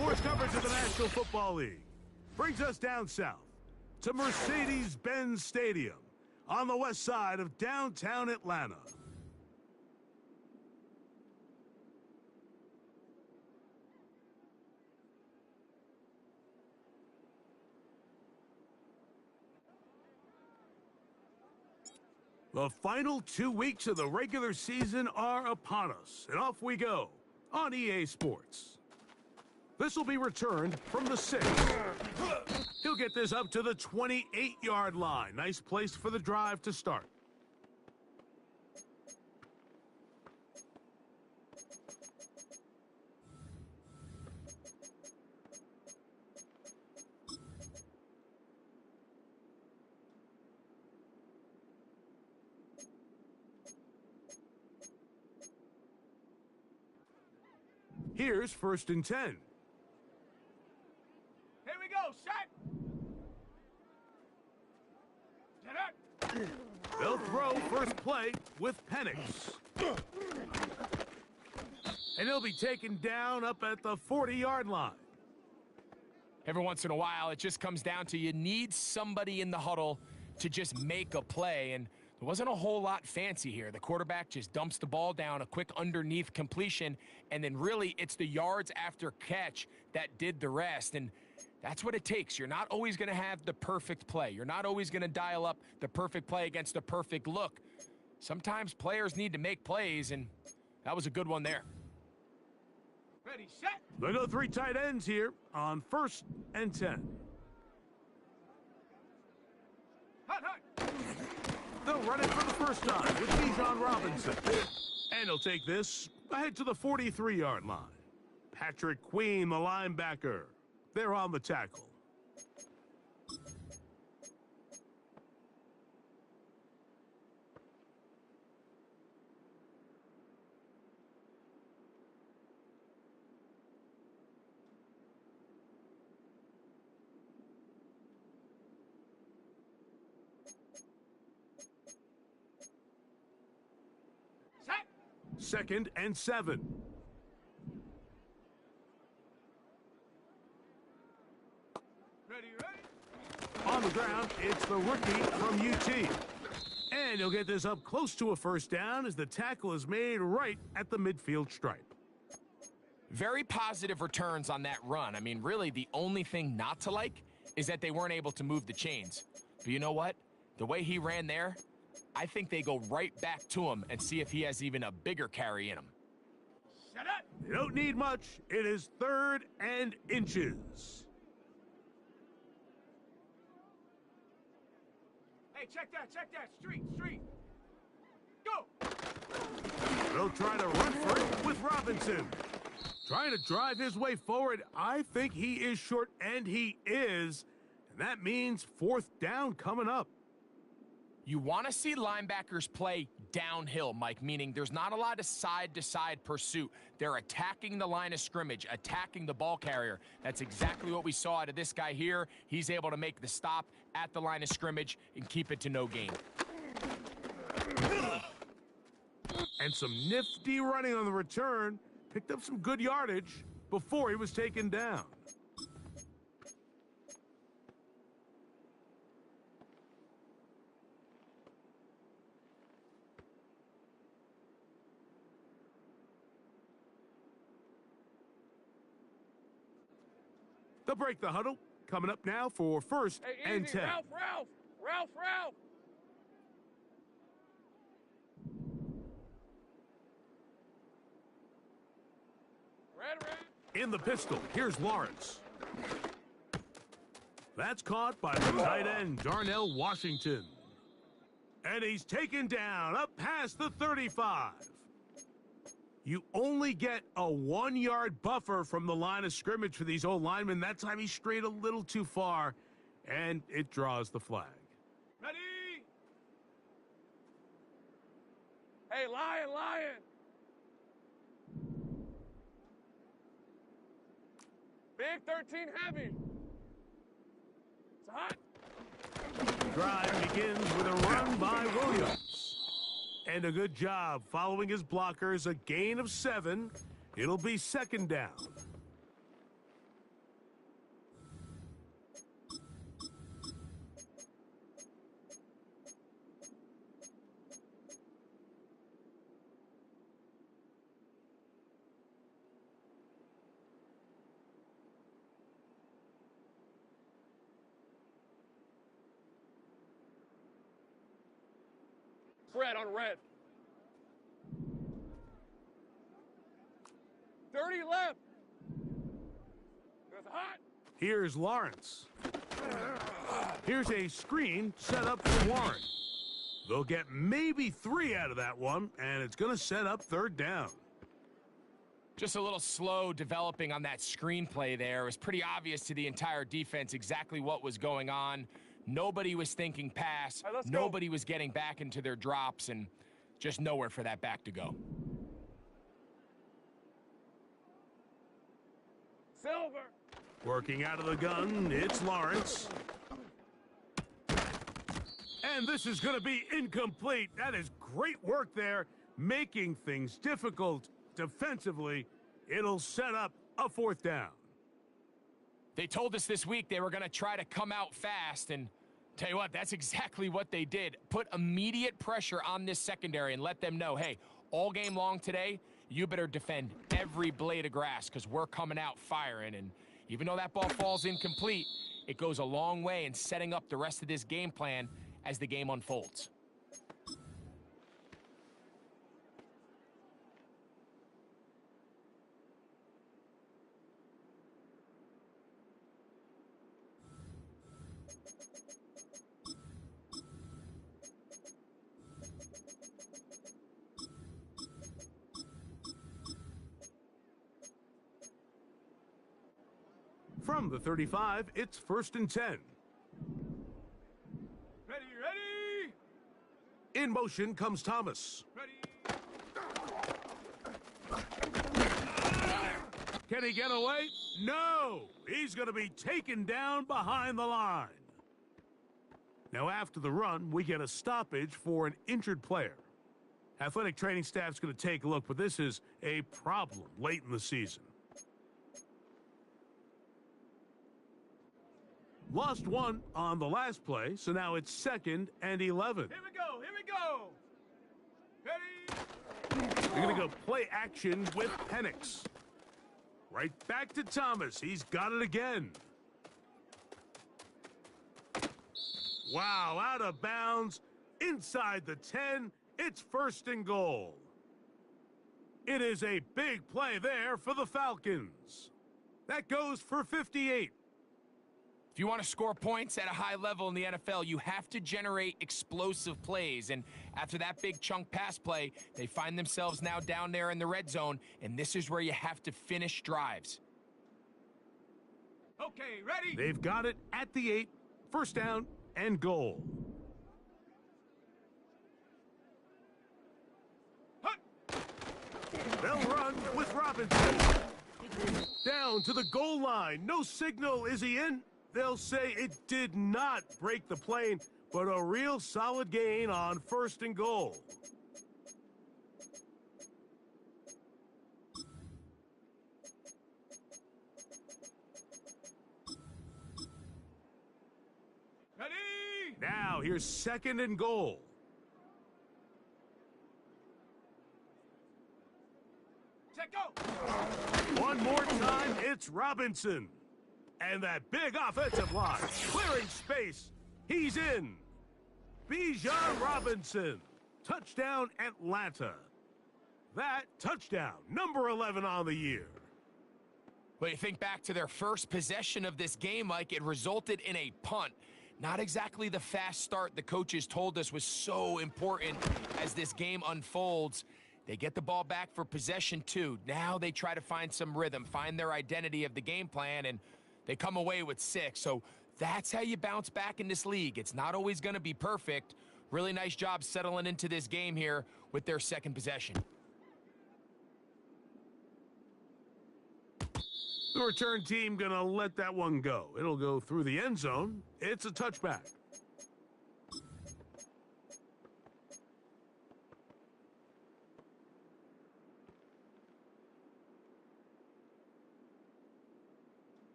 Sports coverage of the National Football League brings us down south to Mercedes-Benz Stadium on the west side of downtown Atlanta. The final 2 weeks of the regular season are upon us, and off we go on EA Sports. This will be returned from the 6. He'll get this up to the 28-yard line. Nice place for the drive to start. Here's 1st and 10. Here we go, set. Get it. They'll throw first play with Penix. And he'll be taken down up at the 40-yard line. Every once in a while, it just comes down to you need somebody in the huddle to just make a play, and there wasn't a whole lot fancy here. The quarterback just dumps the ball down, a quick underneath completion, and then really it's the yards after catch that did the rest, and that's what it takes. You're not always going to have the perfect play. You're not always going to dial up the perfect play against the perfect look. Sometimes players need to make plays, and that was a good one there. Ready, set. They go 3 tight ends here on 1st and 10. Hot, hot. They'll run it for the first time with Bijan Robinson. And he'll take this ahead to the 43-yard line. Patrick Queen, the linebacker. They're on the tackle. Set. 2nd and 7. Ready, ready. On the ground, it's the rookie from UT. And he'll get this up close to a first down as the tackle is made right at the midfield stripe. Very positive returns on that run. I mean, really, the only thing not to like is that they weren't able to move the chains. But you know what? The way he ran there, I think they go right back to him and see if he has even a bigger carry in him. Set up. They don't need much. It is 3rd and inches. Hey, check that, street, street. Go. They'll try to run for it with Robinson. Trying to drive his way forward. I think he is short, and he is. And that means 4th down coming up. You want to see linebackers play downhill, Mike, meaning there's not a lot of side-to-side pursuit. They're attacking the line of scrimmage, attacking the ball carrier. That's exactly what we saw out of this guy here. He's able to make the stop at the line of scrimmage and keep it to no gain. And some nifty running on the return. Picked up some good yardage before he was taken down. They'll break the huddle. Coming up now for 1st and 10. Ralph. Red. In the pistol, here's Lawrence. That's caught by the tight end, Darnell Washington. And he's taken down up past the 35. You only get a 1-yard buffer from the line of scrimmage for these old linemen. That time he strayed a little too far, and it draws the flag. Ready. Hey, lion. Big 13 heavy. It's hot. Drive begins with a run by Williams. And a good job following his blockers, a gain of 7. It'll be 2nd down. Red on red. 30 left. That's hot. Here's Lawrence. Here's a screen set up for Warren. They'll get maybe 3 out of that one, and it's going to set up third down. Just a little slow developing on that screenplay there. It was pretty obvious to the entire defense exactly what was going on. Nobody was thinking pass. All right, let's Nobody was getting back into their drops, and just nowhere for that back to go. Silver. Working out of the gun, it's Lawrence. And this is going to be incomplete. That is great work there, making things difficult defensively. It'll set up a fourth down. They told us this week they were going to try to come out fast, and tell you what, that's exactly what they did. Put immediate pressure on this secondary and let them know, hey, all game long today, you better defend every blade of grass because we're coming out firing. And even though that ball falls incomplete, it goes a long way in setting up the rest of this game plan as the game unfolds. From the 35, it's 1st and 10. Ready, ready. In motion comes Thomas. Ready. Can he get away? No! He's going to be taken down behind the line. Now, after the run, we get a stoppage for an injured player. Athletic training staff's going to take a look, but this is a problem late in the season. Lost one on the last play, so now it's 2nd and 11. Here we go, here we go. Ready. They're going to go play action with Penix. Right back to Thomas. He's got it again. Wow, out of bounds. Inside the 10. It's 1st and goal. It is a big play there for the Falcons. That goes for 58. If you want to score points at a high level in the NFL, you have to generate explosive plays. And after that big chunk pass play, they find themselves now down there in the red zone, and this is where you have to finish drives. Okay, ready. They've got it at the 8. 1st down and goal. Hut. They'll run with Robinson. Down to the goal line. No signal. Is he in? They'll say it did not break the plane, but a real solid gain on 1st and goal. Ready. Now here's 2nd and goal. Check go. One more time, it's Robinson. And that big offensive line, clearing space. He's in. Bijan Robinson. Touchdown, Atlanta. That touchdown, number 11 on the year. Well, you think back to their first possession of this game, Mike, it resulted in a punt. Not exactly the fast start the coaches told us was so important as this game unfolds. They get the ball back for possession 2. Now they try to find some rhythm, find their identity of the game plan, and they come away with 6. So that's how you bounce back in this league. It's not always going to be perfect. Really nice job settling into this game here with their 2nd possession. The return team going to let that one go. It'll go through the end zone. It's a touchback.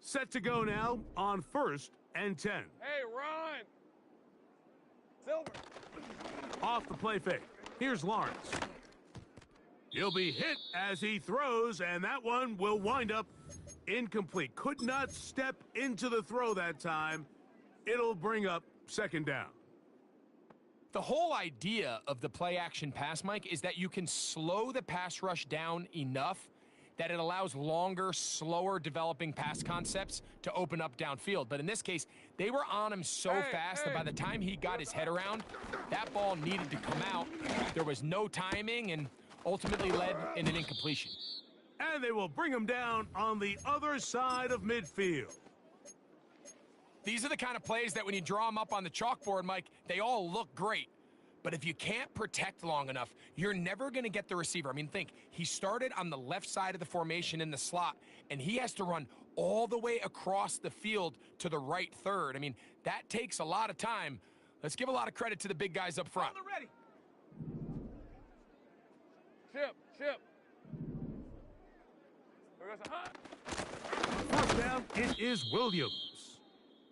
Set to go now on 1st and 10. Hey, run. Silver. Off the play fake. Here's Lawrence. He'll be hit as he throws, and that one will wind up incomplete. Could not step into the throw that time. It'll bring up second down. The whole idea of the play-action pass, Mike, is that you can slow the pass rush down enough that it allows longer, slower developing pass concepts to open up downfield. But in this case, they were on him so fast that by the time he got his head around, that ball needed to come out. There was no timing and ultimately led in an incompletion. And they will bring him down on the other side of midfield. These are the kind of plays that when you draw them up on the chalkboard, Mike, they all look great. But if you can't protect long enough, you're never going to get the receiver. I mean, think, he started on the left side of the formation in the slot, and he has to run all the way across the field to the right third. I mean, that takes a lot of time. Let's give a lot of credit to the big guys up front. Ready. Chip. First down, it is Williams.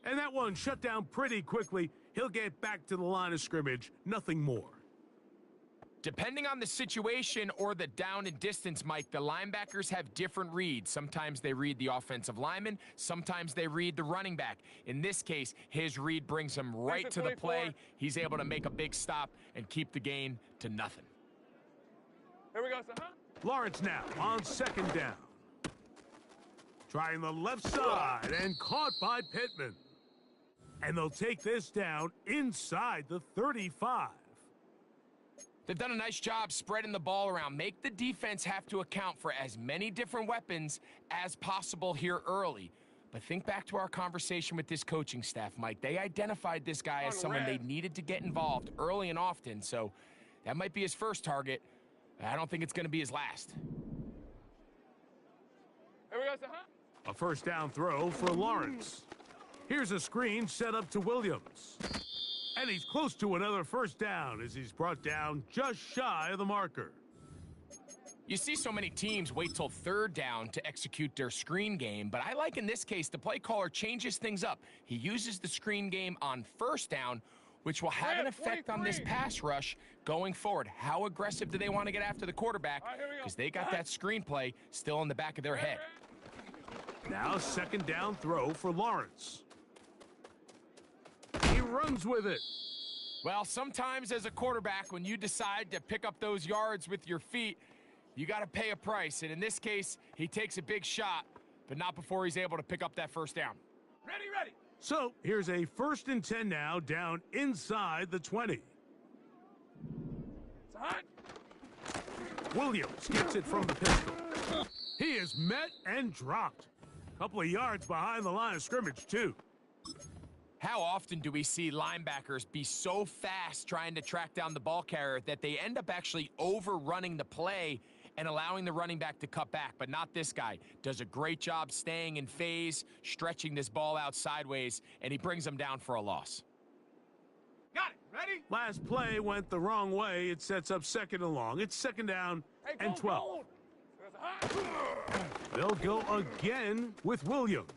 And that one shut down pretty quickly. He'll get back to the line of scrimmage, nothing more. Depending on the situation or the down and distance, Mike, the linebackers have different reads. Sometimes they read the offensive lineman. Sometimes they read the running back. In this case, his read brings him right to the play. He's able to make a big stop and keep the gain to nothing. Here we go, son. Lawrence now on second down. Trying the left side and caught by Pittman. And they'll take this down inside the 35. They've done a nice job spreading the ball around. Make the defense have to account for as many different weapons as possible here early. But think back to our conversation with this coaching staff, Mike. They identified this guy as someone they needed to get involved early and often. So that might be his first target. I don't think it's going to be his last. Here we go, son. A first down throw for Lawrence. Here's a screen set up to Williams. And he's close to another first down as he's brought down just shy of the marker. You see so many teams wait till third down to execute their screen game, but I like in this case the play caller changes things up. He uses the screen game on first down, which will have an effect on this pass rush going forward. How aggressive do they want to get after the quarterback? Because they got that screen play still in the back of their head. Now second down throw for Lawrence. He runs with it. Well, sometimes as a quarterback, when you decide to pick up those yards with your feet, you got to pay a price. And in this case, he takes a big shot, but not before he's able to pick up that first down. Ready. So here's a 1st and 10 now down inside the 20. Son. Williams gets it from the pistol. He is met and dropped. Couple of yards behind the line of scrimmage, too. How often do we see linebackers be so fast trying to track down the ball carrier that they end up actually overrunning the play and allowing the running back to cut back? But not this guy. Does a great job staying in phase, stretching this ball out sideways, and he brings them down for a loss. Got it. Ready? Last play went the wrong way. It sets up second and long. It's second down and 12. They'll go again with Williams.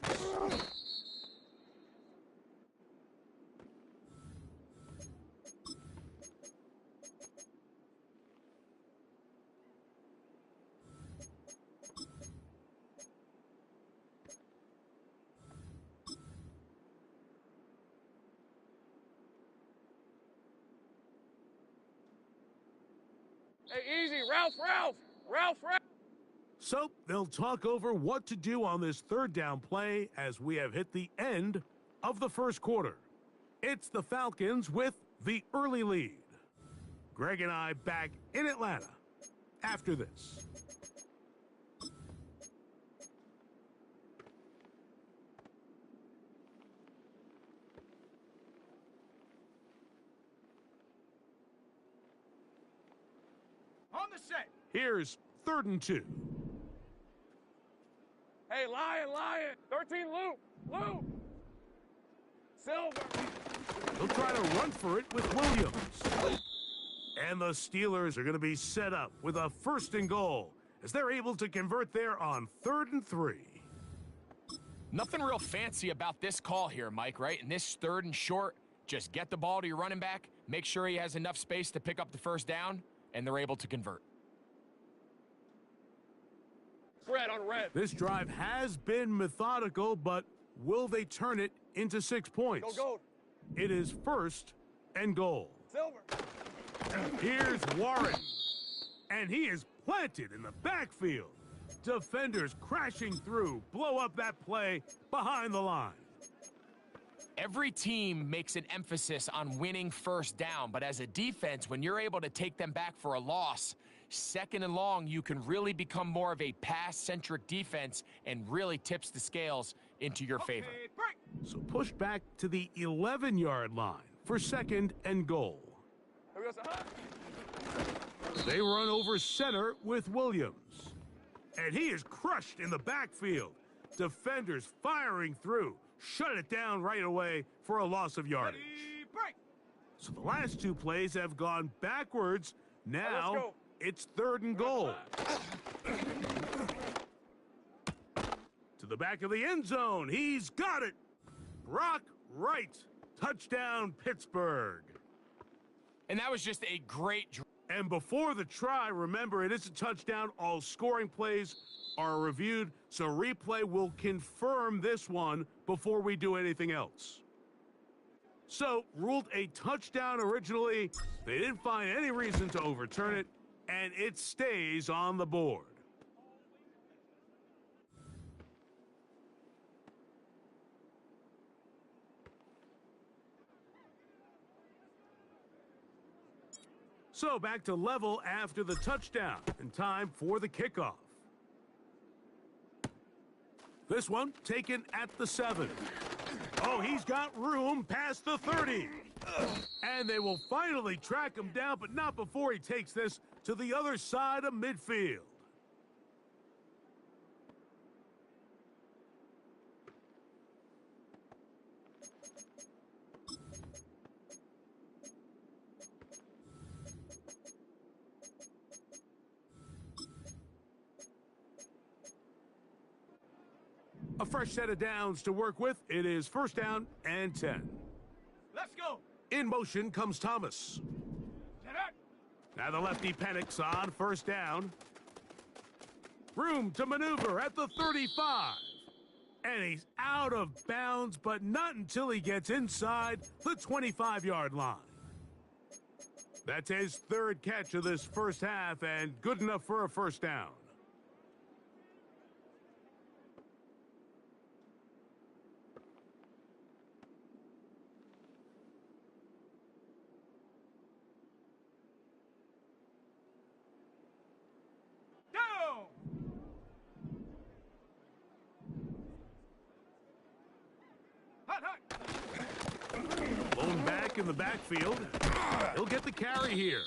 Hey, easy. Ralph. So they'll talk over what to do on this third down play as we have hit the end of the first quarter. It's the Falcons with the early lead. Greg and I back in Atlanta after this. On the set. Here's 3rd and 2. Hey, Lion. 13 loop. Silver. They'll try to run for it with Williams. And the Steelers are going to be set up with a 1st and goal as they're able to convert there on 3rd and 3. Nothing real fancy about this call here, Mike, right? In this 3rd and short, just get the ball to your running back, make sure he has enough space to pick up the first down, and they're able to convert. Red on red. This drive has been methodical, but will they turn it into 6 points? Go gold. It is first and goal. Silver. Here's Warren. And he is planted in the backfield. Defenders crashing through, blow up that play behind the line. Every team makes an emphasis on winning first down, but as a defense, when you're able to take them back for a loss, second and long, you can really become more of a pass-centric defense and really tips the scales into your favor. Break. So push back to the 11-yard line for second and goal. Here we go, son. They run over center with Williams. And he is crushed in the backfield. Defenders firing through. Shut it down right away for a loss of yardage. Ready, break. So the last two plays have gone backwards. Now go. it's third and goal. To the back of the end zone. He's got it. Brock Wright. Touchdown, Pittsburgh. And that was just a great drive. And before the try, remember, it is a touchdown. All scoring plays are reviewed, so replay will confirm this one before we do anything else. So, ruled a touchdown originally. They didn't find any reason to overturn it, and it stays on the board. So back to level after the touchdown, and time for the kickoff. This one taken at the 7. Oh, he's got room past the 30. And they will finally track him down, but not before he takes this to the other side of midfield. A fresh set of downs to work with. It is first down and 10. Let's go. In motion comes Thomas. Get out. Now the lefty panics on first down. Room to maneuver at the 35. And he's out of bounds, but not until he gets inside the 25-yard line. That's his third catch of this first half, and good enough for a first down. Down. Hot, hot. Blown back in the backfield. He'll get the carry here.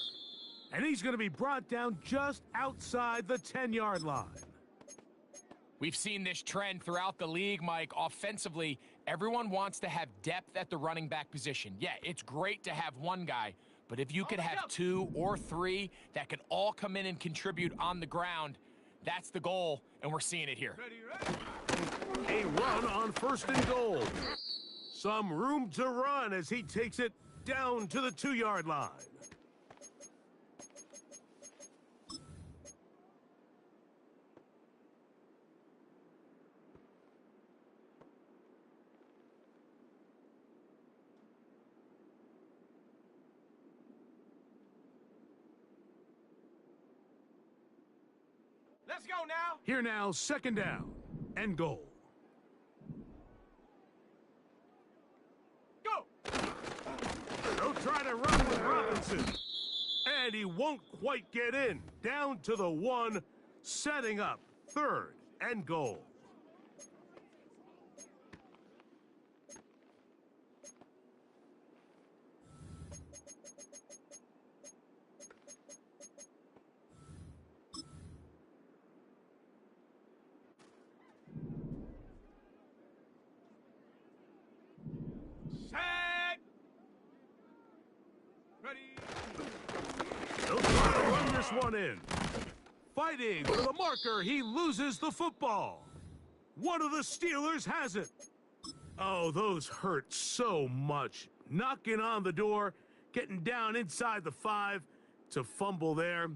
And he's going to be brought down just outside the 10-yard line. We've seen this trend throughout the league, Mike. Offensively, everyone wants to have depth at the running back position. Yeah, it's great to have one guy, but if you could have 2 or 3 that could all come in and contribute on the ground, that's the goal, and we're seeing it here. Ready, ready. A run on first and goal. Some room to run as he takes it down to the 2-yard line. Let's go now. Here now, second down and goal. Go. They'll try to run with Robinson. And he won't quite get in. Down to the 1, setting up third and goal. Set. Ready. They'll try to run this one in. Fighting for the marker, he loses the football. One of the Steelers has it. Oh, those hurt so much. Knocking on the door, getting down inside the 5 to fumble there.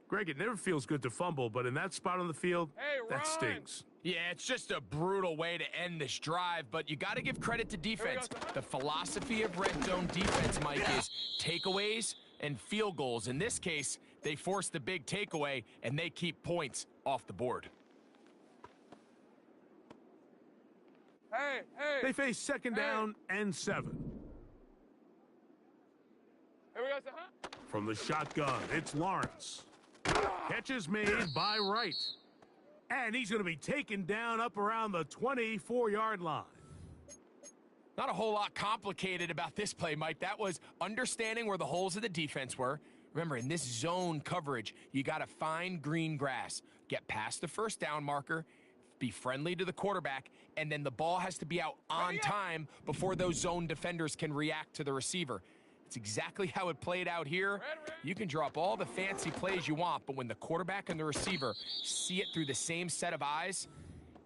Greg, it never feels good to fumble, but in that spot on the field, that stings. Yeah, it's just a brutal way to end this drive, but you got to give credit to defense. The philosophy of red zone defense, Mike, is takeaways and field goals. In this case, they force the big takeaway, and they keep points off the board. They face second down and 7. Here we go, From the shotgun, it's Lawrence. Catch is made by Wright. And he's going to be taken down up around the 24-yard line. Not a whole lot complicated about this play, Mike. That was understanding where the holes of the defense were. Remember, in this zone coverage, you got to find green grass, get past the first down marker, be friendly to the quarterback, and then the ball has to be out on time before those zone defenders can react to the receiver. It's exactly how it played out here. You can draw up all the fancy plays you want, but when the quarterback and the receiver see it through the same set of eyes,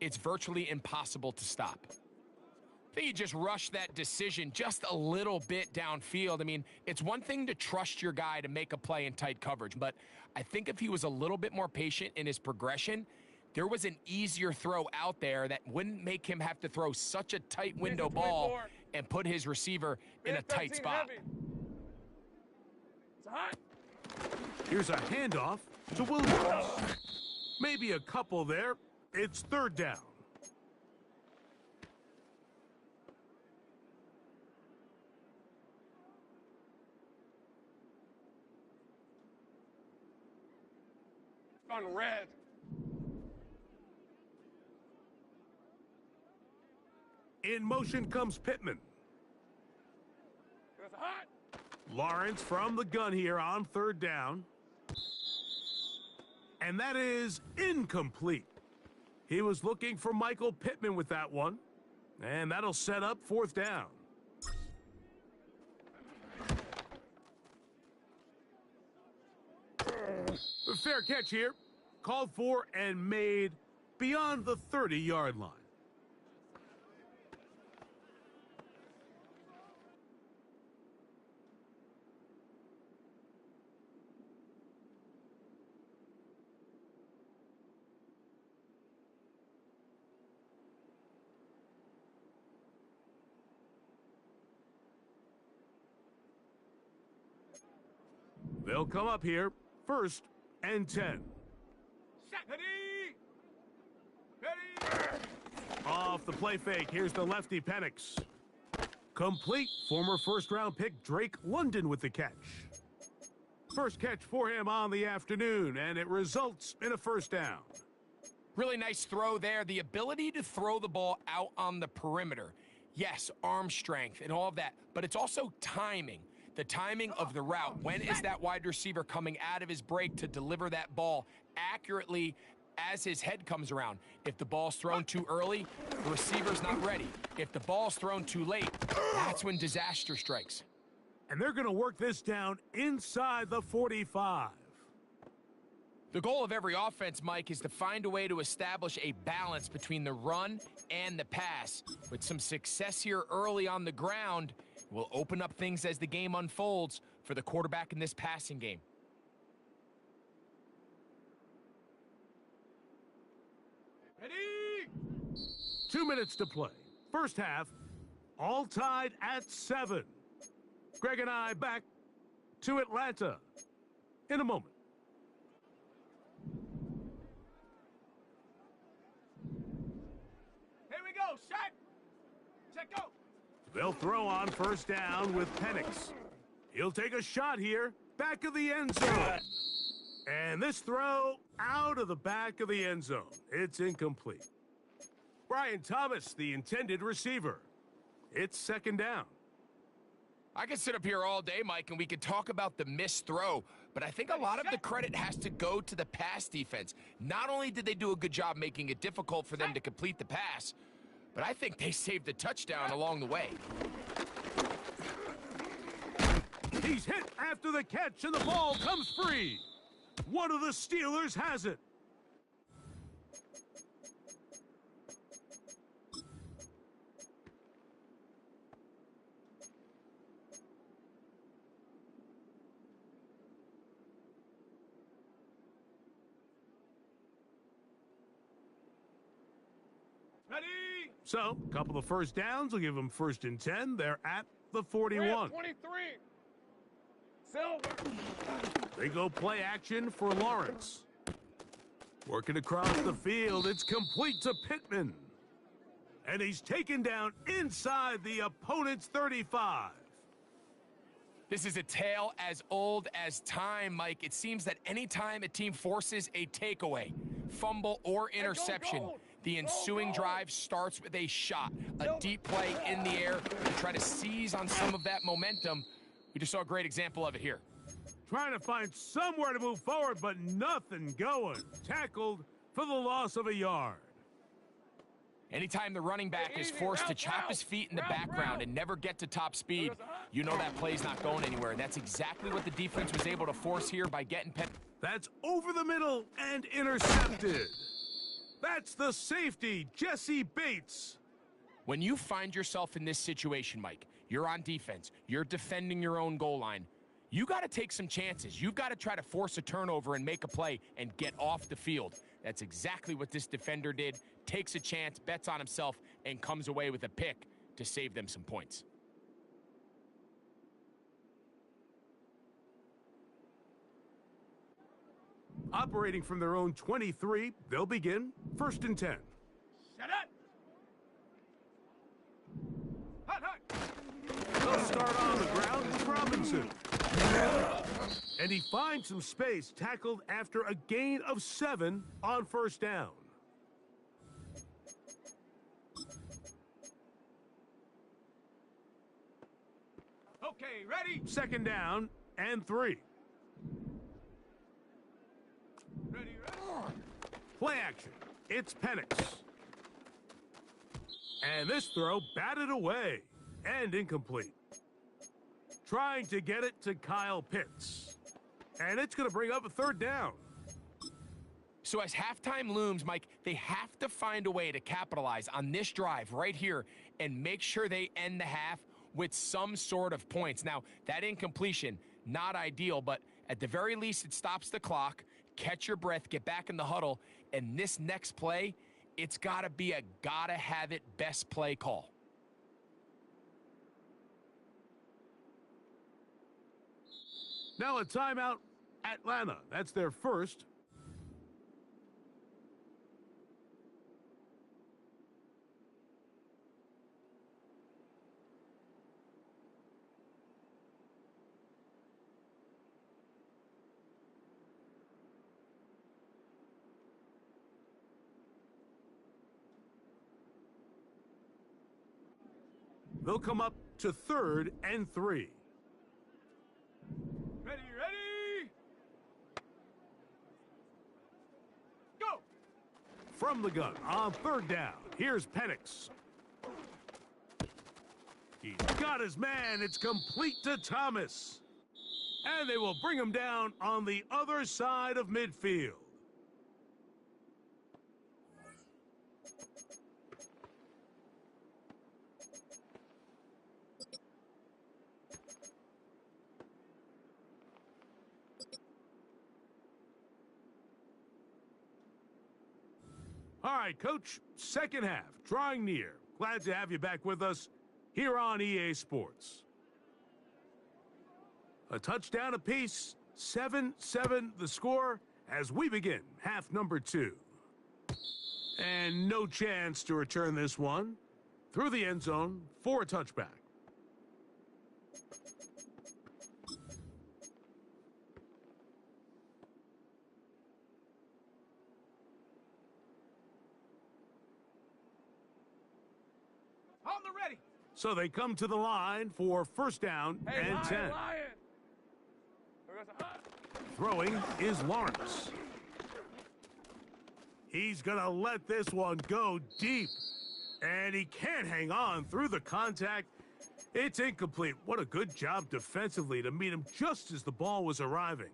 it's virtually impossible to stop. I think you just rush that decision just a little bit downfield. I mean, it's one thing to trust your guy to make a play in tight coverage, but I think if he was a little bit more patient in his progression, there was an easier throw out there that wouldn't make him have to throw such a tight window ball and put his receiver in a tight spot. Here's a handoff to Williams. Maybe a couple there. It's third down. On red. In motion comes Pittman. It's hot. Lawrence from the gun here on third down. And that is incomplete. He was looking for Michael Pittman with that one. And that'll set up fourth down. A fair catch here. Called for and made beyond the 30-yard line. They'll come up here, first and 10. Ready. Off the play fake, here's the lefty Penix. Complete, former first-round pick Drake London with the catch. First catch for him on the afternoon, and it results in a first down. Really nice throw there. The ability to throw the ball out on the perimeter. Yes, arm strength and all of that, but it's also timing. The timing of the route. When is that wide receiver coming out of his break to deliver that ball accurately as his head comes around? If the ball's thrown too early, the receiver's not ready. If the ball's thrown too late, that's when disaster strikes. And they're going to work this down inside the 45. The goal of every offense, Mike, is to find a way to establish a balance between the run and the pass. With some success here early on the ground, will open up things as the game unfolds for the quarterback in this passing game. Ready. 2 minutes to play. First half, all tied at 7. Greg and I back to Atlanta in a moment. Here we go. Shot. Check go. They'll throw on first down with Penix. He'll take a shot here, back of the end zone. And this throw out of the back of the end zone. It's incomplete. Brian Thomas, the intended receiver. It's second down. I could sit up here all day, Mike, and we could talk about the missed throw, but I think a lot of the credit has to go to the pass defense. Not only did they do a good job making it difficult for them to complete the pass, but I think they saved a touchdown along the way. He's hit after the catch, and the ball comes free. One of the Steelers has it. Ready? So, a couple of first downs will give them 1st and 10. They're at the 41. 23. Silver. They go play action for Lawrence. Working across the field, it's complete to Pittman. And he's taken down inside the opponent's 35. This is a tale as old as time, Mike. It seems that anytime a team forces a takeaway, fumble, or interception, the ensuing drive starts with a shot, a deep play in the air to try to seize on some of that momentum. We just saw a great example of it here. Trying to find somewhere to move forward, but nothing going. Tackled for the loss of a yard. Anytime the running back is forced to chop his feet in the background and never get to top speed, you know that play's not going anywhere. That's exactly what the defense was able to force here by getting That's over the middle and intercepted. That's the safety, Jesse Bates. When you find yourself in this situation, Mike, you're on defense, you're defending your own goal line, you got to take some chances. You've got to try to force a turnover and make a play and get off the field. That's exactly what this defender did. Takes a chance, bets on himself, and comes away with a pick to save them some points. Operating from their own 23, they'll begin 1st and 10. Shut up. Hut, hut. They'll start on the ground with Robinson. And he finds some space, tackled after a gain of 7 on 1st down. Okay, ready? 2nd down and 3. Ready, ready. Play action. It's Penix. And this throw batted away and incomplete. Trying to get it to Kyle Pitts. And it's going to bring up a 3rd down. So as halftime looms, Mike, they have to find a way to capitalize on this drive right here and make sure they end the half with some sort of points. Now, that incompletion, not ideal, but at the very least, it stops the clock. Catch your breath, get back in the huddle, and this next play, it's got to be a gotta-have-it best play call. Now a timeout, Atlanta. That's their first. They'll come up to 3rd and 3. Ready, ready. Go. From the gun on 3rd down. Here's Penix. He's got his man. It's complete to Thomas. And they will bring him down on the other side of midfield. All right, Coach, 2nd half, drawing near. Glad to have you back with us here on EA Sports. A touchdown apiece, 7-7 the score as we begin half number 2. And no chance to return this one through the end zone for a touchback. On the ready. So they come to the line for 1st down and 10. Lion. There goes a hut. Throwing is Lawrence. He's going to let this one go deep. And he can't hang on through the contact. It's incomplete. What a good job defensively to meet him just as the ball was arriving.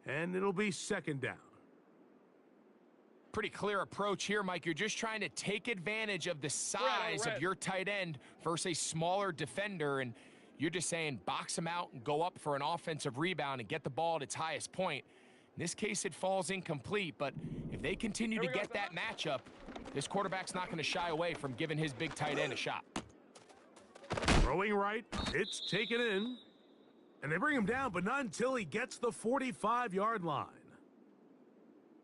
And it'll be 2nd down. Pretty clear approach here, Mike. You're just trying to take advantage of the size of your tight end versus a smaller defender, and you're just saying box him out and go up for an offensive rebound and get the ball at its highest point. In this case, it falls incomplete, but if they continue to get that matchup, This quarterback's not going to shy away from giving his big tight end a shot. Throwing right, it's taken in. And they bring him down, but not until he gets the 45-yard line.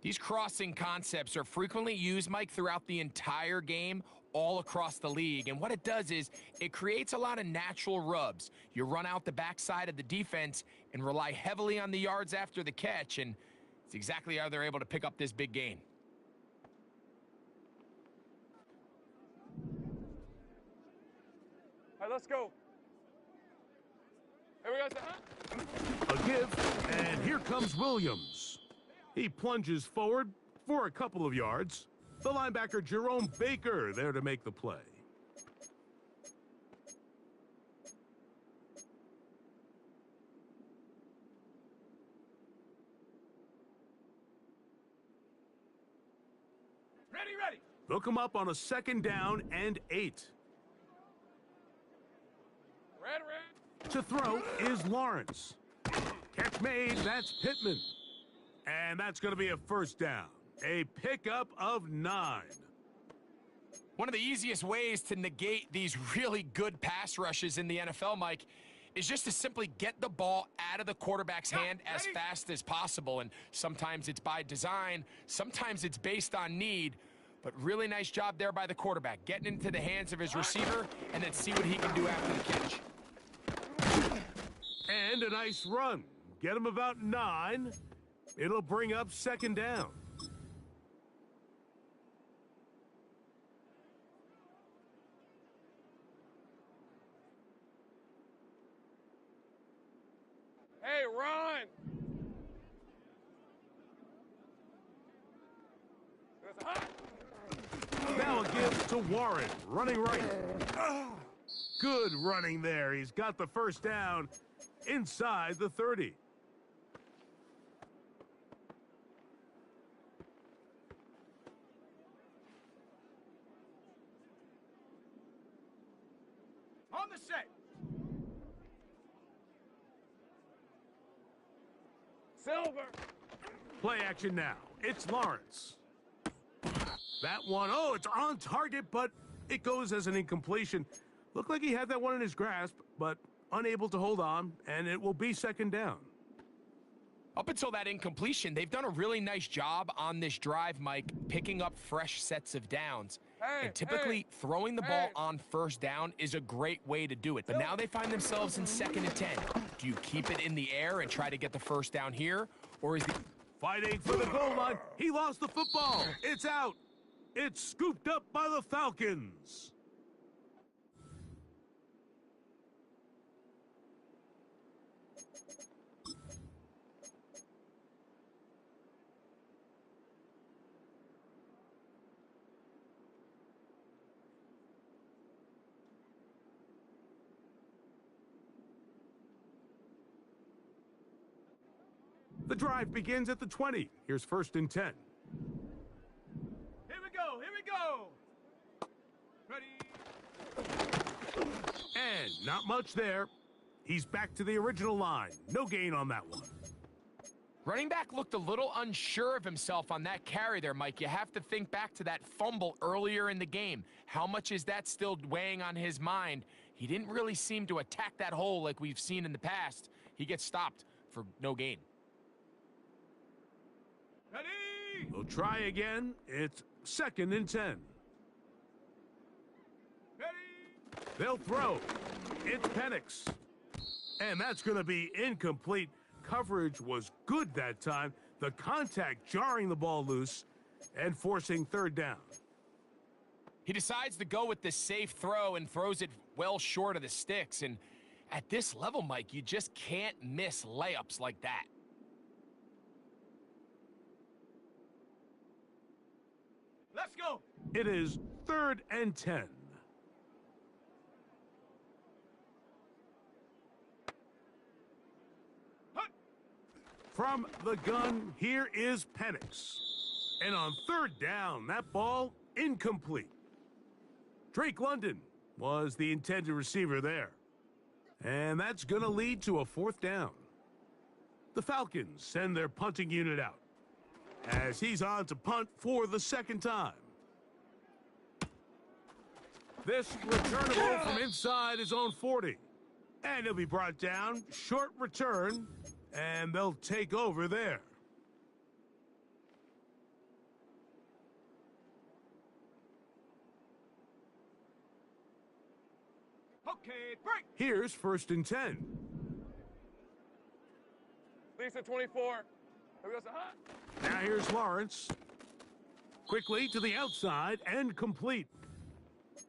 These crossing concepts are frequently used, Mike, throughout the entire game, all across the league. And what it does is it creates a lot of natural rubs. You run out the backside of the defense and rely heavily on the yards after the catch, and it's exactly how they're able to pick up this big gain. All right, let's go. Here we go. A give, and here comes Williams. He plunges forward for a couple of yards. The linebacker, Jerome Baker, there to make the play. Ready. They'll come up on a 2nd down and 8. Ready. To throw is Lawrence. Catch made, that's Pittman. And that's going to be a 1st down. A pickup of 9. One of the easiest ways to negate these really good pass rushes in the NFL, Mike, is just to simply get the ball out of the quarterback's hand as fast as possible. And sometimes it's by design, sometimes it's based on need. But really nice job there by the quarterback, getting into the hands of his receiver and then see what he can do after the catch. And a nice run. Get him about 9. It'll bring up 2nd down. Hey, run. Now a give to Warren, running right. Good running there. He's got the 1st down inside the 30. On the set. Silver. Play action now. It's Lawrence. That one, it's on target, but it goes as an incompletion. Looked like he had that one in his grasp, but unable to hold on, and it will be 2nd down. Up until that incompletion, they've done a really nice job on this drive, Mike, picking up fresh sets of downs. And typically, throwing the ball on 1st down is a great way to do it. But now they find themselves in 2nd and 10. Do you keep it in the air and try to get the 1st down here? Or is the... Fighting for the goal line. He lost the football. It's out. It's scooped up by the Falcons. The drive begins at the 20. Here's 1st and 10. Here we go. Ready. And not much there. He's back to the original line. No gain on that one. Running back looked a little unsure of himself on that carry there, Mike. You have to think back to that fumble earlier in the game. How much is that still weighing on his mind? He didn't really seem to attack that hole like we've seen in the past. He gets stopped for no gain. Ready. We'll try again. It's 2nd and 10. Ready. They'll throw. It's Penix. And that's going to be incomplete. Coverage was good that time. The contact jarring the ball loose and forcing 3rd down. He decides to go with the safe throw and throws it well short of the sticks. And at this level, Mike, you just can't miss layups like that. Let's go. It is 3rd and 10. From the gun, here is Penix. And on 3rd down, that ball incomplete. Drake London was the intended receiver there. And that's going to lead to a 4th down. The Falcons send their punting unit out as he's on to punt for the 2nd time. This returnable from inside his own 40. And he'll be brought down, short return, and they'll take over there. Okay, break. Here's 1st and 10. Lisa 24. Here we go, Now here's Lawrence. Quickly to the outside and complete.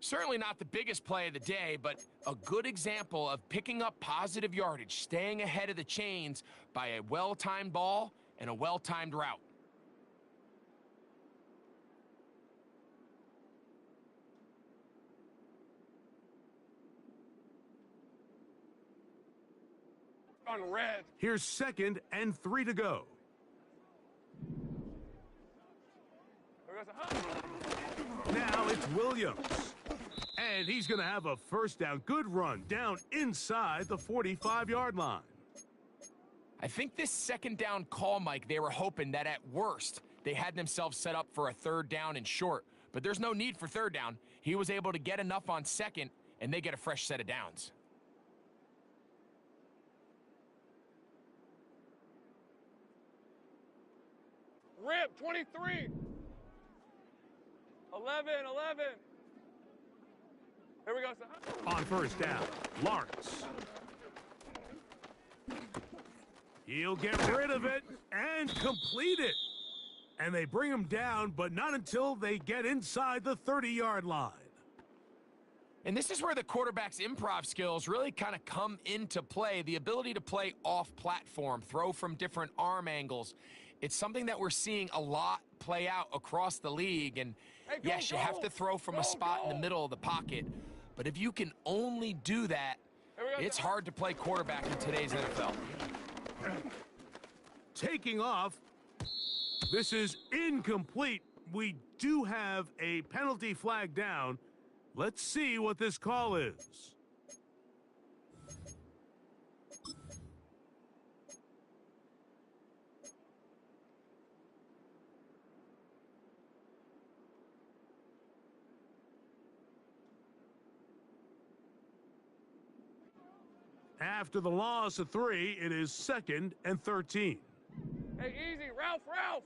Certainly not the biggest play of the day, but a good example of picking up positive yardage, staying ahead of the chains by a well-timed ball and a well-timed route. on red. Here's 2nd and 3 to go. Here goes a Now it's Williams. And he's going to have a 1st down. Good run down inside the 45-yard line. I think this 2nd down call, Mike, they were hoping that at worst they had themselves set up for a 3rd down and short. But there's no need for 3rd down. He was able to get enough on 2nd, and they get a fresh set of downs. Rip, 23. 11. Here we go, son. On 1st down, Lawrence. He'll get rid of it and complete it. And they bring him down, but not until they get inside the 30-yard line. And this is where the quarterback's improv skills really kind of come into play. The ability to play off-platform, throw from different arm angles. It's something that we're seeing a lot play out across the league. And Hey, yes, you have to throw from a spot in the middle of the pocket. But if you can only do that, it's hard to play quarterback in today's NFL. Taking off. This is incomplete. We do have a penalty flag down. Let's see what this call is. After the loss of 3, it is 2nd and 13. Hey, easy. Ralph. Red.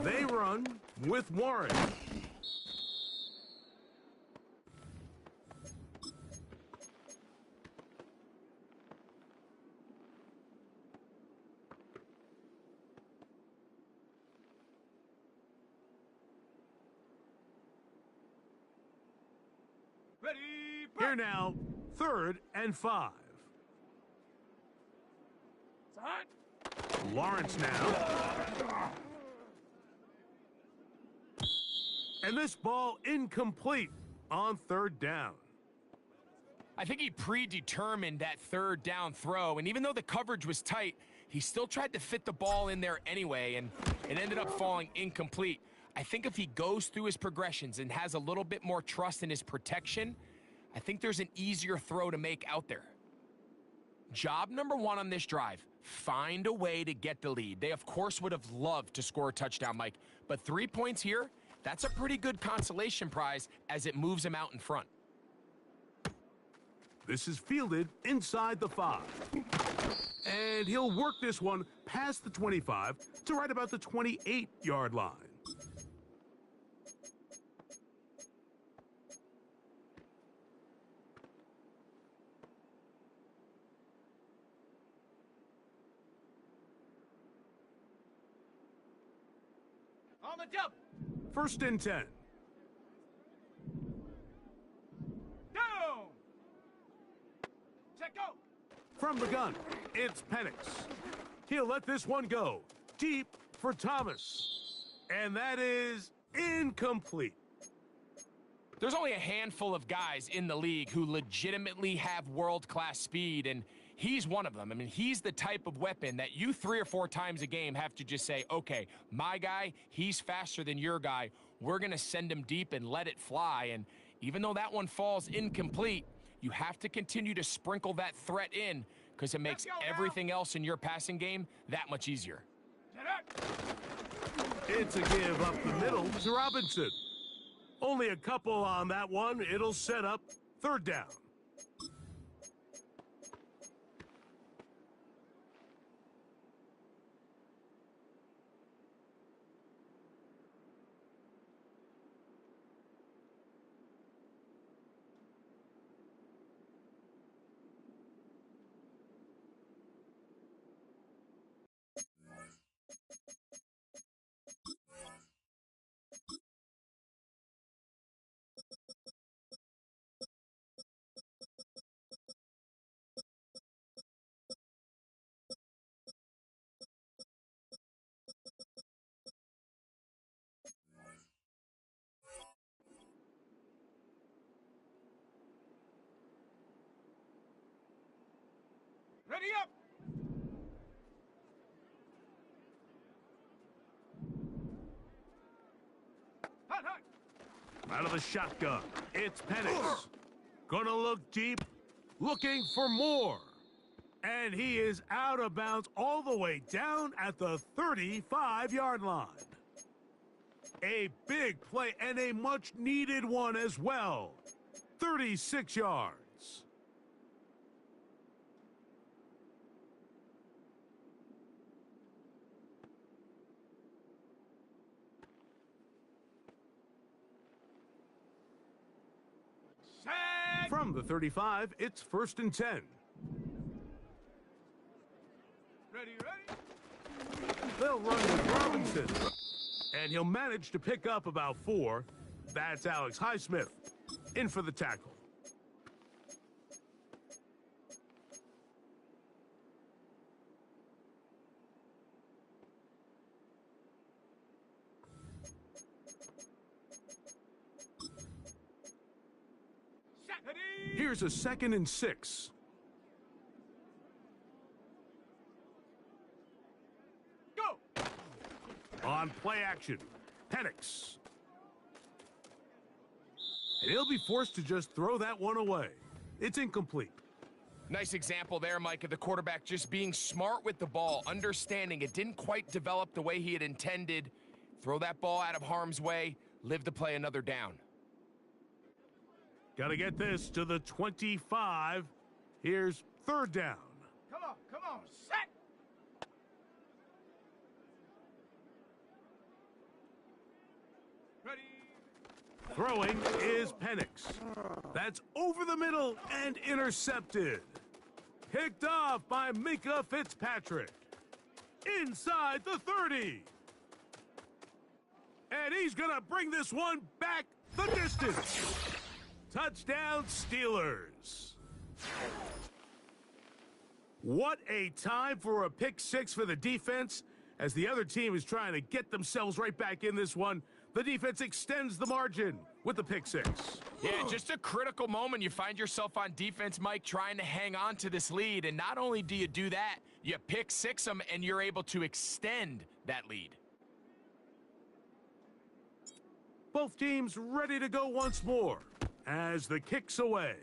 They run with Warren. Ready, Here now, 3rd and 5. son. Lawrence now. And this ball incomplete on 3rd down. I think he predetermined that 3rd down throw, and even though the coverage was tight, he still tried to fit the ball in there anyway, and it ended up falling incomplete. I think if he goes through his progressions and has a little bit more trust in his protection, I think there's an easier throw to make out there. Job number 1 on this drive, find a way to get the lead. They, of course, would have loved to score a touchdown, Mike, but 3 points here, that's a pretty good consolation prize as it moves him out in front. This is fielded inside the 5. And he'll work this one past the 25 to right about the 28-yard line. On the jump. 1st and 10. Down. Check go. From the gun, it's Penix. He'll let this one go deep for Thomas. And that is incomplete. There's only a handful of guys in the league who legitimately have world-class speed, and he's one of them. I mean, he's the type of weapon that you 3 or 4 times a game have to just say, okay, my guy, he's faster than your guy. We're going to send him deep and let it fly. And even though that one falls incomplete, you have to continue to sprinkle that threat in because it makes everything else in your passing game that much easier. Get up. It's a give up the middle to Robinson. Only a couple on that one. It'll set up third down. Ready up! Hot, hot! Out of the shotgun, it's Penix. Gonna look deep, looking for more. And he is out of bounds all the way down at the 35-yard line. A big play and a much-needed one as well. 36 yards. Set! From the 35, it's 1st and 10. Ready, ready? They'll run with Robinson. And he'll manage to pick up about 4. That's Alex Highsmith in for the tackle. Set! Ready? Here's a 2nd and 6. Go! On play action, Penix. And he'll be forced to just throw that one away. It's incomplete. Nice example there, Mike, of the quarterback just being smart with the ball, understanding it didn't quite develop the way he had intended. Throw that ball out of harm's way, live to play another down. Got to get this to the 25. Here's 3rd down. Come on, set! Ready? Throwing is Penix. That's over the middle and intercepted. Picked off by Minka Fitzpatrick. Inside the 30. And he's going to bring this one back the distance. Touchdown, Steelers. What a time for a pick 6 for the defense. As the other team is trying to get themselves right back in this one, the defense extends the margin with the pick 6. Yeah, just a critical moment. You find yourself on defense, Mike, trying to hang on to this lead. And not only do you do that, you pick 6 them, and you're able to extend that lead. Both teams ready to go once more as the kick's away.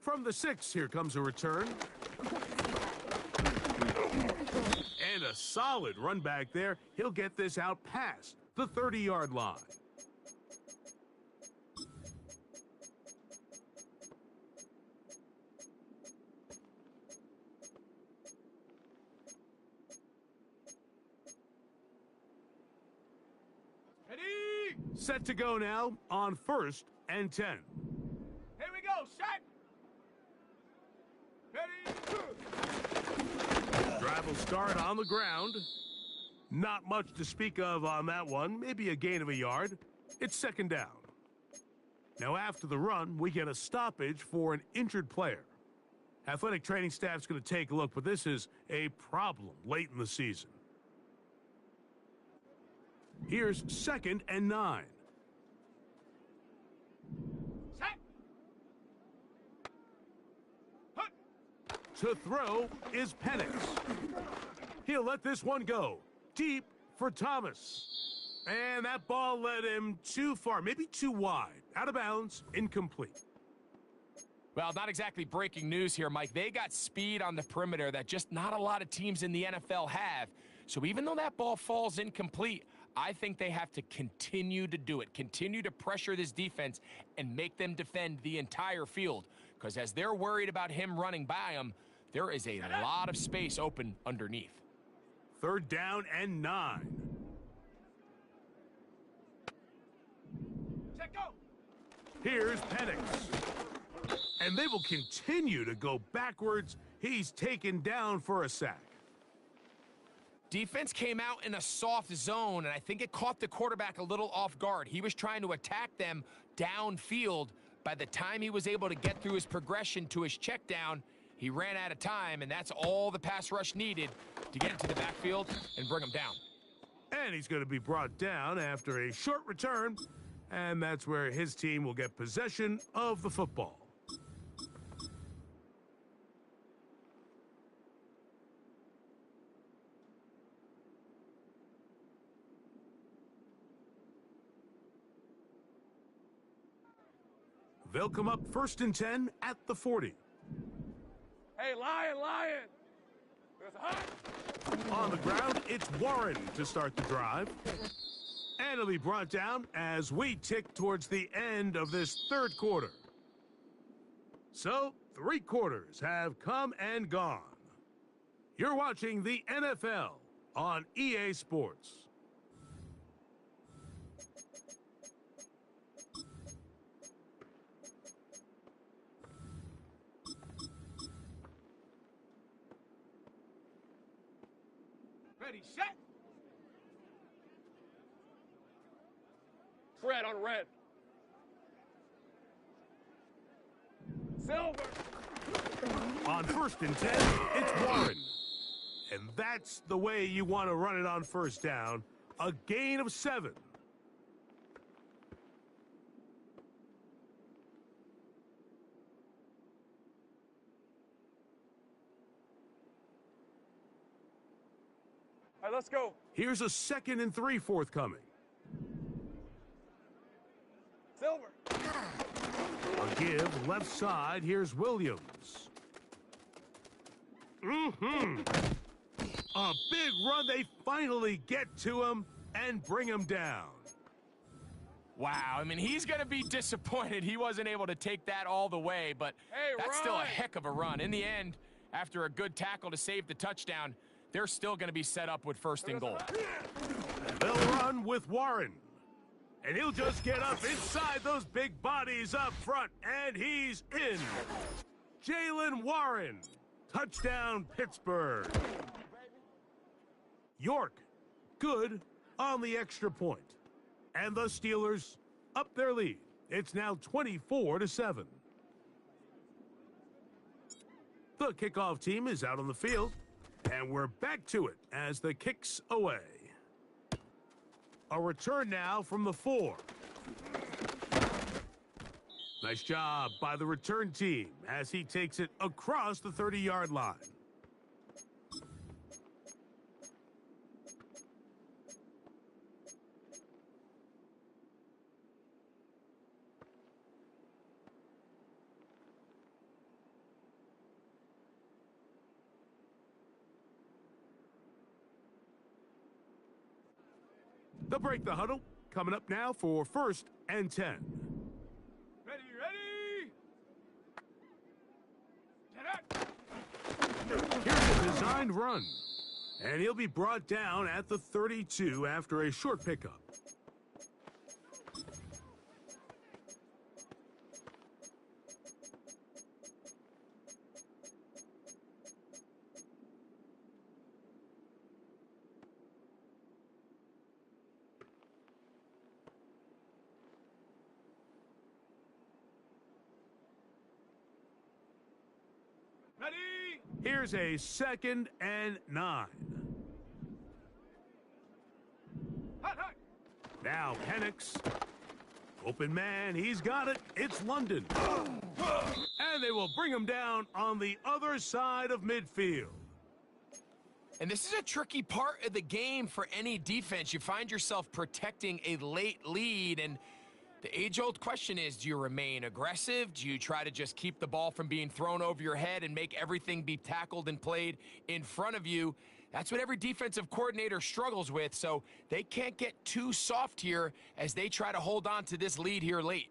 From the 6, here comes a return. And a solid run back there. He'll get this out past the 30-yard line. Ready? Set to go now on 1st and 10. Here we go, set! Ready? Drive will start on the ground. Not much to speak of on that one. Maybe a gain of a yard. It's 2nd down. Now after the run, we get a stoppage for an injured player. Athletic training staff's going to take a look, but this is a problem late in the season. Here's 2nd and 9. Set! Hut! To throw is Penix. He'll let this one go. Deep for Thomas. And that ball led him too far, maybe too wide. Out of bounds, incomplete. Well, not exactly breaking news here, Mike. They got speed on the perimeter that just not a lot of teams in the NFL have. So even though that ball falls incomplete, I think they have to continue to do it, continue to pressure this defense and make them defend the entire field. Because as they're worried about him running by them, there is a lot of space open underneath. 3rd down and 9. Check go. Here's Penix. And they will continue to go backwards. He's taken down for a sack. Defense came out in a soft zone, and I think it caught the quarterback a little off guard. He was trying to attack them downfield. By the time he was able to get through his progression to his check down, he ran out of time, and that's all the pass rush needed to get into the backfield and bring him down. And he's going to be brought down after a short return, and that's where his team will get possession of the football. They'll come up 1st and 10 at the 40. Hey, Lion! There's a hut! On the ground, it's Warren to start the drive. And it'll be brought down as we tick towards the end of this 3rd quarter. So, 3 quarters have come and gone. You're watching the NFL on EA Sports. Ready, set! Red on red. Silver! On 1st and 10, it's Warren. And that's the way you want to run it on 1st down. A gain of 7. All right, let's go. Here's a 2nd and 3 forthcoming. Silver! A give left side. Here's Williams. A big run. They finally get to him and bring him down. Wow, I mean, he's going to be disappointed he wasn't able to take that all the way, but Hey, that's still a Ryan! heck of a run. In the end, after a good tackle to save the touchdown, they're still going to be set up with 1st and goal. They'll run with Warren. And he'll just get up inside those big bodies up front, and he's in. Jalen Warren. Touchdown, Pittsburgh. York, good on the extra point. And the Steelers up their lead. It's now 24-7. The kickoff team is out on the field, and we're back to it as the kick's away. A return now from the 4. Nice job by the return team as he takes it across the 30-yard line. They'll break the huddle. Coming up now for 1st and 10. Ready! Get up! Here's a designed run. And he'll be brought down at the 32 after a short pickup. Ready! Here's a 2nd and 9. Hot! Now Penix. Open man, he's got it. It's London. And they will bring him down on the other side of midfield. And this is a tricky part of the game for any defense. You find yourself protecting a late lead, and the age-old question is, do you remain aggressive? Do you try to just keep the ball from being thrown over your head and make everything be tackled and played in front of you? That's what every defensive coordinator struggles with, so they can't get too soft here as they try to hold on to this lead here late.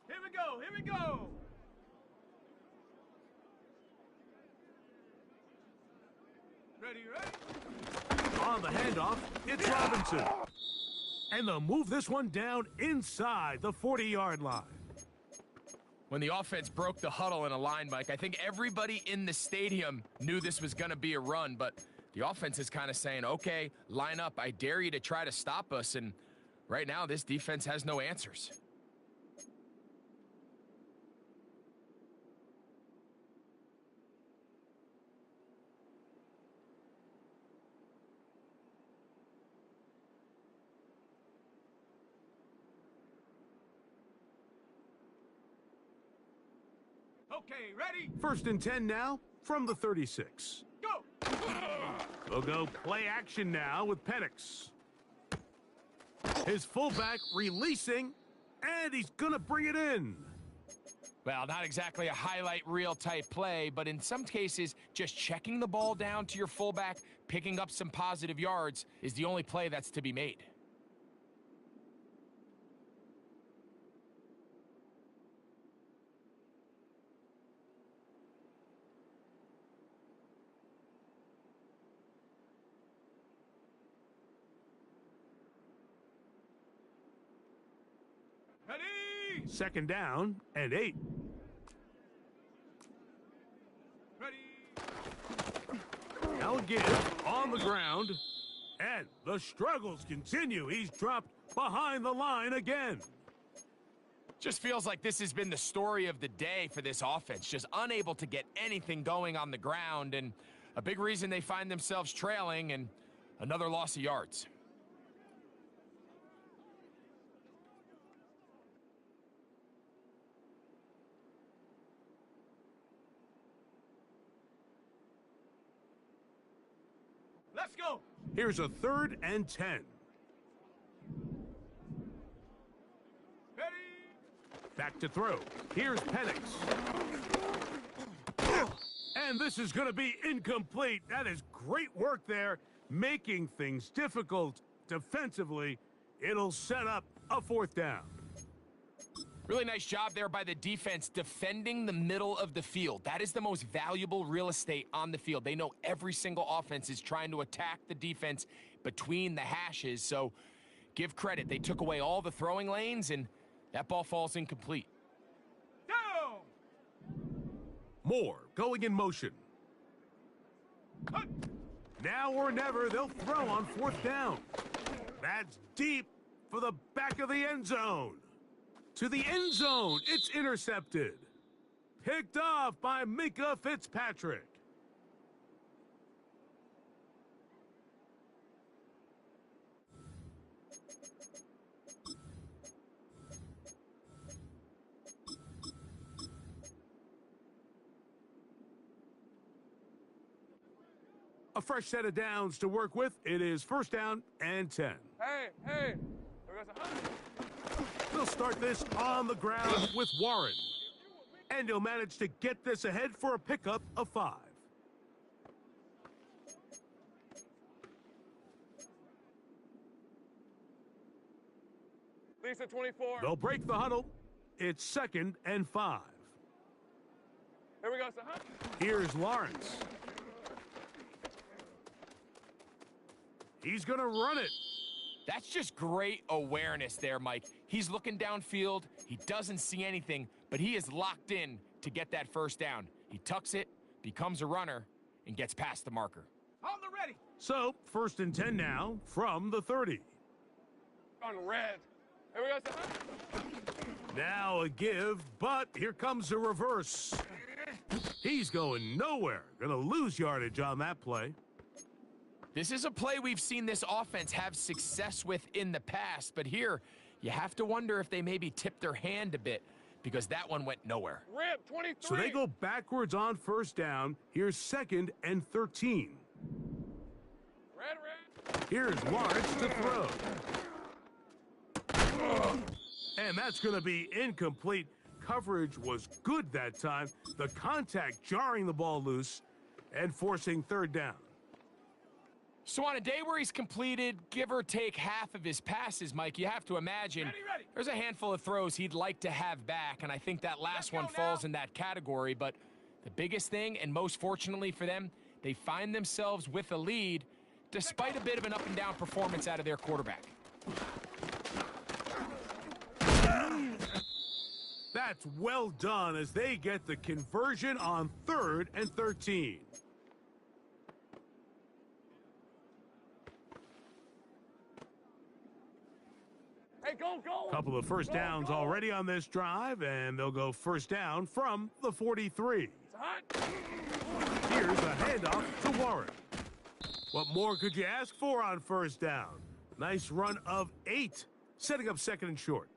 Here we go, here we go! Ready, ready? On the handoff, it's Robinson. And they'll move this one down inside the 40-yard line. When the offense broke the huddle in a line, Mike, I think everybody in the stadium knew this was going to be a run, but the offense is kind of saying, okay, line up. I dare you to try to stop us, and right now this defense has no answers. Okay, ready? 1st and 10 now from the 36. Go! They'll go play action now with Penix. His fullback releasing, and he's going to bring it in. Well, not exactly a highlight reel type play, but in some cases, just checking the ball down to your fullback, picking up some positive yards is the only play that's to be made. Ready? 2nd down and 8. Ready? Now give on the ground, and the struggles continue. He's dropped behind the line again. Just feels like this has been the story of the day for this offense, just unable to get anything going on the ground, and a big reason they find themselves trailing and another loss of yards. Let's go! Here's a 3rd and 10. Ready? Back to throw. Here's Penix. And this is going to be incomplete. That is great work there, making things difficult defensively. It'll set up a 4th down. Really nice job there by the defense defending the middle of the field. That is the most valuable real estate on the field. They know every single offense is trying to attack the defense between the hashes, so give credit. They took away all the throwing lanes, and that ball falls incomplete. Down! Moore going in motion. Hut! Now or never, they'll throw on 4th down. That's deep for the back of the end zone. To the end zone, it's intercepted. Picked off by Minkah Fitzpatrick. A fresh set of downs to work with. It is 1st down and 10. Hey, hey! There goes 100. They'll start this on the ground with Warren. And he'll manage to get this ahead for a pickup of 5. Lisa 24. They'll break the huddle. It's 2nd and 5. Here we go, son. Here's Lawrence. He's going to run it. That's just great awareness there, Mike. He's looking downfield. He doesn't see anything, but he is locked in to get that 1st down. He tucks it, becomes a runner, and gets past the marker. On the ready. So, 1st and 10 now from the 30. On red. Here we go, son. Now a give, but here comes a reverse. He's going nowhere. Going to lose yardage on that play. This is a play we've seen this offense have success with in the past, but here you have to wonder if they maybe tipped their hand a bit because that one went nowhere. Rip 23. So they go backwards on 1st down. Here's 2nd and 13. Red. Here's Lawrence to throw. And that's going to be incomplete. Coverage was good that time. The contact jarring the ball loose. and forcing third down. So on a day where he's completed, give or take half of his passes, Mike, you have to imagine there's a handful of throws he'd like to have back, and I think that last one falls in that category. But the biggest thing, and most fortunately for them, they find themselves with a lead despite a bit of an up-and-down performance out of their quarterback. That's well done as they get the conversion on 3rd and 13. Hey, go, go. Couple of first downs already on this drive, and they'll go first down from the 43. Here's a handoff to Warren. What more could you ask for on first down? Nice run of 8, setting up 2nd and short.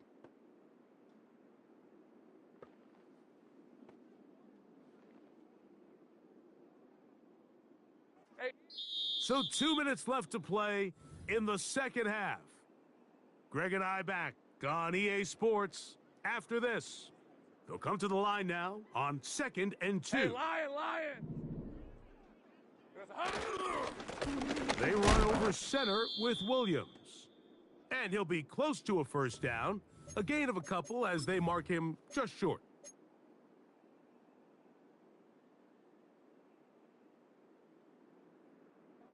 So 2 minutes left to play in the second half. Greg and I back on EA Sports after this. They'll come to the line now on 2nd and 2. Hey, lion. They run over center with Williams. And he'll be close to a first down. A gain of a couple as they mark him just short.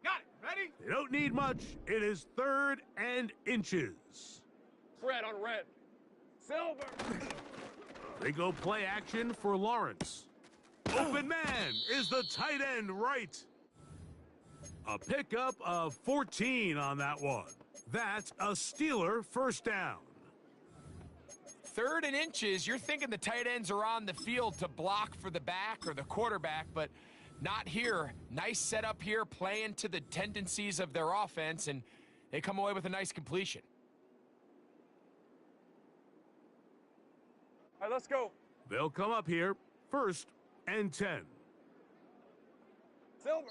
Got it. Ready? They don't need much. It is 3rd and inches. Red on red. Silver. They go play action for Lawrence. Open man is the tight end right. A pickup of 14 on that one. That's a Steeler first down. 3rd and inches, you're thinking the tight ends are on the field to block for the back or the quarterback, but not here. Nice setup here, playing to the tendencies of their offense, and they come away with a nice completion. All right, let's go. They'll come up here, 1st and 10. Silver.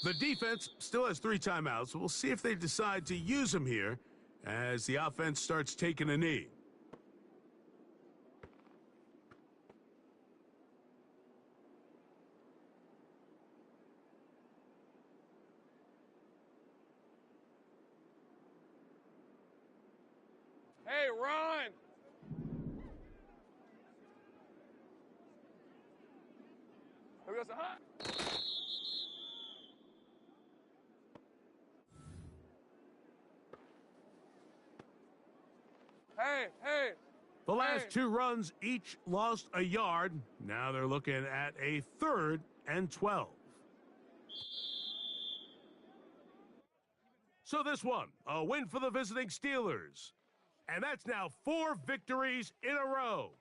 The defense still has 3 timeouts, so we'll see if they decide to use them here as the offense starts taking a knee. Hey, run. Who goes to hot? Hey. The last 2 runs each lost a yard. Now they're looking at a 3rd and 12. So this one, a win for the visiting Steelers. And that's now 4 victories in a row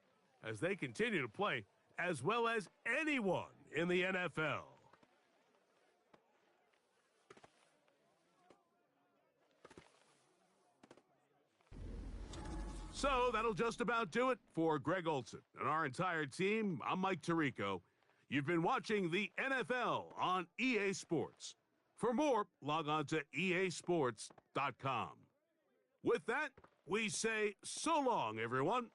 as they continue to play as well as anyone in the NFL. So that'll just about do it for Greg Olson and our entire team. I'm Mike Tirico. You've been watching the NFL on EA Sports. For more, log on to easports.com. With that, we say so long, everyone.